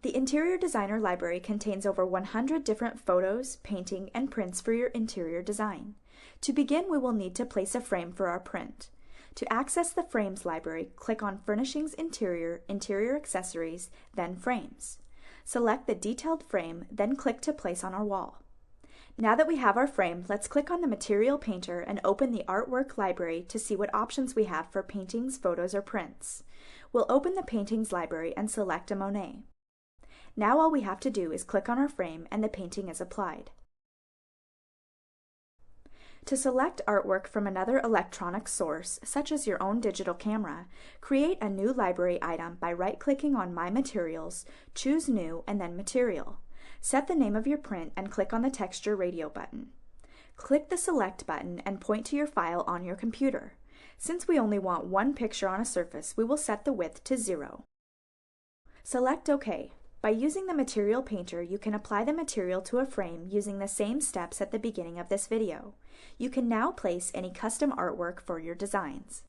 The Interior Designer Library contains over 100 different photos, painting, and prints for your interior design. To begin, we will need to place a frame for our print. To access the Frames library, click on Furnishings Interior, Interior Accessories, then Frames. Select the detailed frame, then click to place on our wall. Now that we have our frame, let's click on the Material Painter and open the Artwork library to see what options we have for paintings, photos, or prints. We'll open the Paintings library and select a Monet. Now all we have to do is click on our frame and the painting is applied. To select artwork from another electronic source, such as your own digital camera, create a new library item by right-clicking on My Materials, choose New, and then Material. Set the name of your print and click on the Texture Radio button. Click the Select button and point to your file on your computer. Since we only want one picture on a surface, we will set the width to 0. Select OK. By using the Material Painter, you can apply the material to a frame using the same steps at the beginning of this video. You can now place any custom artwork for your designs.